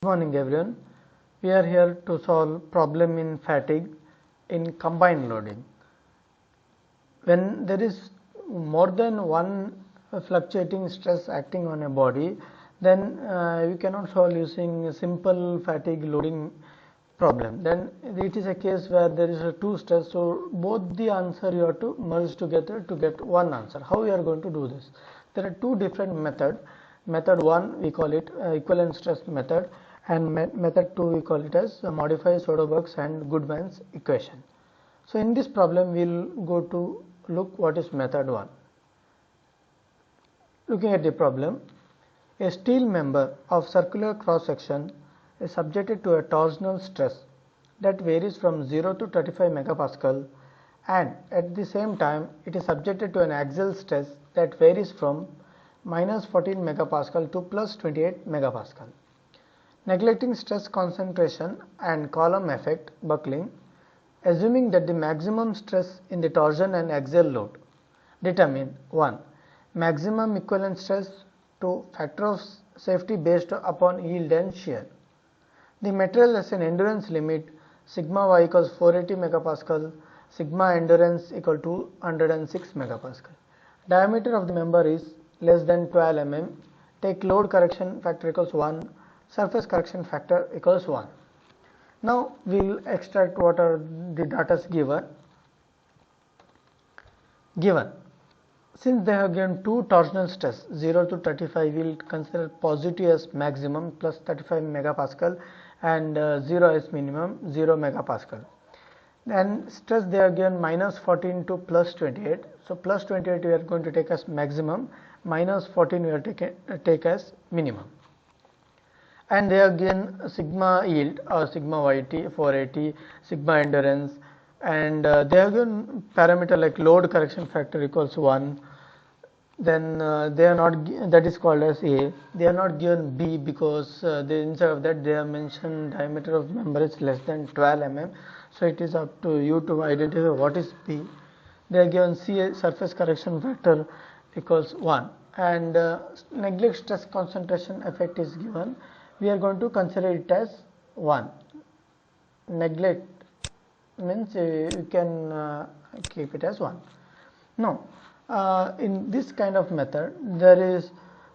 Morning everyone, we are here to solve problem in fatigue in combined loading. When there is more than one fluctuating stress acting on a body, then you cannot solve using simple fatigue loading problem. Then it is a case where there is a two stress, so both the answer you have to merge together to get one answer. How we are going to do this? There are two different methods. Method 1 we call it equivalent stress method, and method 2 we call it as modified Soderberg's and Goodman's equation. So in this problem we will go to look what is method 1. Looking at the problem, a steel member of circular cross section is subjected to a torsional stress that varies from 0 to 35 megapascal, and at the same time it is subjected to an axial stress that varies from minus 14 megapascal to plus 28 megapascal. Neglecting stress concentration and column effect buckling, assuming that the maximum stress in the torsion and axial load, determine 1. Maximum equivalent stress to factor of safety based upon yield and shear. The material has an endurance limit sigma y equals 480 megapascal, sigma endurance equal to 106 megapascal. Diameter of the member is less than 12 mm. Take load correction factor equals 1, surface correction factor equals 1. Now we will extract what are the data given. Since they have given two torsional stress 0 to 35, we will consider positive as maximum plus 35 megapascal and 0 as minimum 0 megapascal. Then stress they are given minus 14 to plus 28. So plus 28 we are going to take as maximum, minus 14 we are take as minimum. And they are given sigma yield or sigma yt 480, sigma endurance, and they are given parameter like load correction factor equals 1. Then they are not, that is called as A. They are not given B because instead of that they have mentioned diameter of member is less than 12 mm. So it is up to you to identify what is B. They are given C, surface correction factor equals 1, and neglect stress concentration effect is given. We are going to consider it as 1. Neglect means you can keep it as 1. Now in this kind of method there is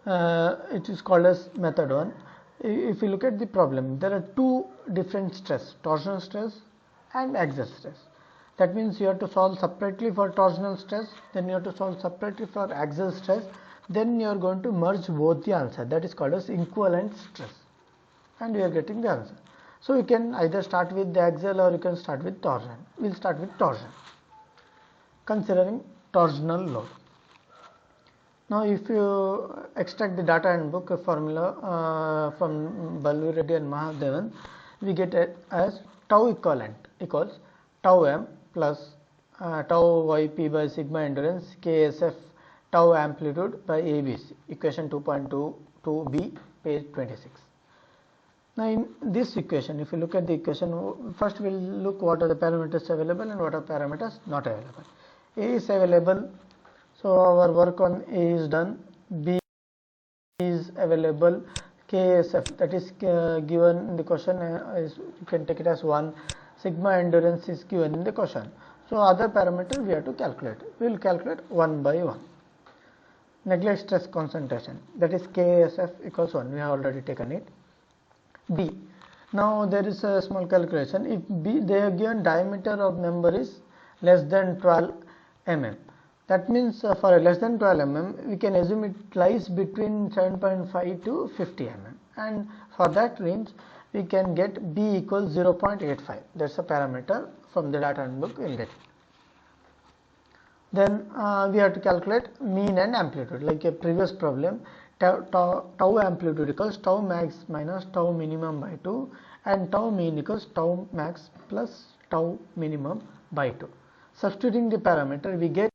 it is called as method 1. If you look at the problem, there are two different stress, torsional stress and axial stress. That means you have to solve separately for torsional stress, then you have to solve separately for axial stress, then you are going to merge both the answer. That is called as equivalent stress, and we are getting the answer. So you can either start with the axial or you can start with torsion. We will start with torsion, considering torsional load. Now if you extract the data handbook formula from Balvi Reddy and Mahadevan, we get it as tau equivalent equals tau m plus tau yp by sigma endurance ksf tau amplitude by abc, equation 2.22b, page 26. Now in this equation, if you look at the equation, first we will look what are the parameters available and what are parameters not available. A is available, so our work on A is done. B is available, KSF, that is given in the question, is you can take it as 1, sigma endurance is given in the question. So other parameter we have to calculate. We will calculate one by one. Neglect stress concentration, that is KSF equals 1, we have already taken it. B, now there is a small calculation. If B, they have given diameter of member is less than 12 mm. That means for less than 12 mm, we can assume it lies between 7.5 to 50 mm, and for that range we can get B equals 0.85. That's a parameter from the data handbook we will get. Then we have to calculate mean and amplitude like a previous problem. Tau amplitude equals tau max minus tau minimum by 2, and tau mean equals tau max plus tau minimum by 2. Substituting the parameter, we get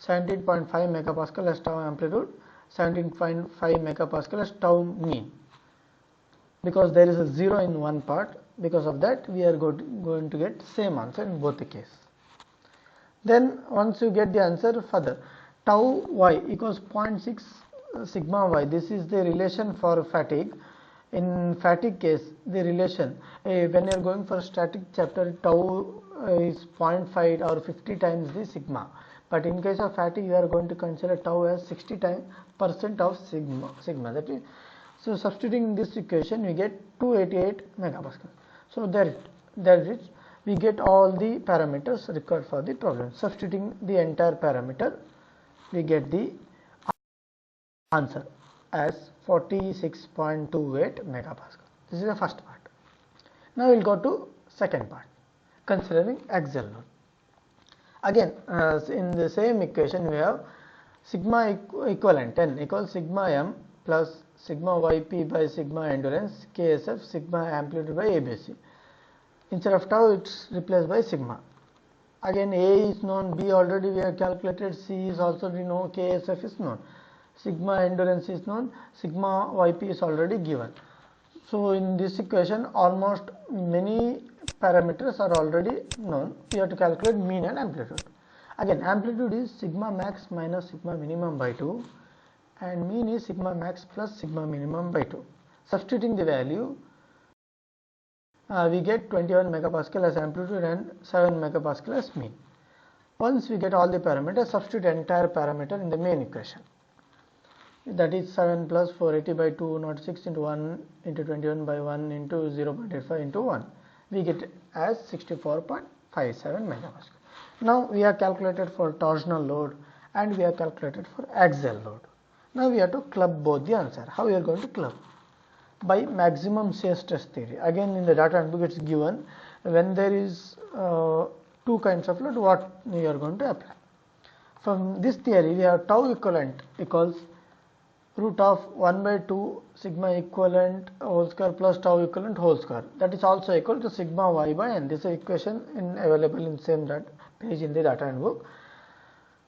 17.5 megapascal as tau amplitude, 17.5 megapascal as tau mean. Because there is a 0 in one part, because of that we are going to get same answer in both the case. Then once you get the answer, further tau y equals 0.6 sigma y. This is the relation for fatigue. In fatigue case, the relation, when you are going for static chapter, tau is 0.5 or 50 times the sigma, but in case of fatigue you are going to consider tau as 60% of sigma. That is, so substituting this equation we get 288 megapascal. So there it is, we get all the parameters required for the problem. Substituting the entire parameter, we get the answer as 46.28 megapascal. This is the first part. Now we will go to second part, considering axial load. Again, in the same equation we have sigma equivalent n equals sigma m plus sigma yp by sigma endurance ksf sigma amplitude by abc. Instead of tau, it's replaced by sigma. Again, a is known, b already we have calculated, c is also known, ksf is known, sigma endurance is known, sigma yp is already given. So in this equation almost many parameters are already known. We have to calculate mean and amplitude. Again, amplitude is sigma max minus sigma minimum by 2 and mean is sigma max plus sigma minimum by 2. Substituting the value, we get 21 megapascal as amplitude and 7 megapascal as mean. Once we get all the parameters, substitute entire parameter in the main equation. That is 7 plus 480 by 2 not 6 into 1 into 21 by 1 into 0.85 into 1. We get as 64.57 megapascal. Now we have calculated for torsional load and we have calculated for axial load. Now we have to club both the answer. How we are going to club? By maximum shear stress theory. Again, in the data handbook it is given when there is two kinds of load, what we are going to apply. From this theory we have tau equivalent equals root of 1 by 2 sigma equivalent whole square plus tau equivalent whole square. That is also equal to sigma y by n. This is equation available in same page in the data handbook.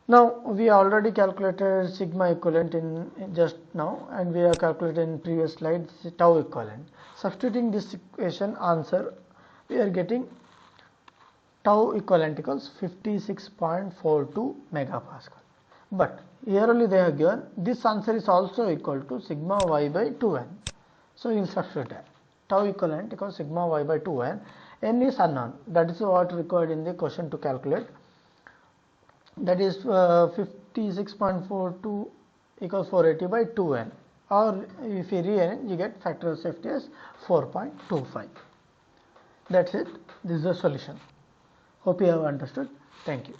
Now we already calculated sigma equivalent in just now, and we have calculated in previous slide tau equivalent. Substituting this equation answer, we are getting tau equivalent equals 56.42 megapascal. But here only they have given this answer is also equal to sigma y by 2n. So you will substitute that. Tau equivalent equals sigma y by 2n. N is unknown. That is what required in the question to calculate. That is 56.42 equals 480 by 2n. Or if you rearrange, you get factor of safety as 4.25. That's it. This is the solution. Hope you have understood. Thank you.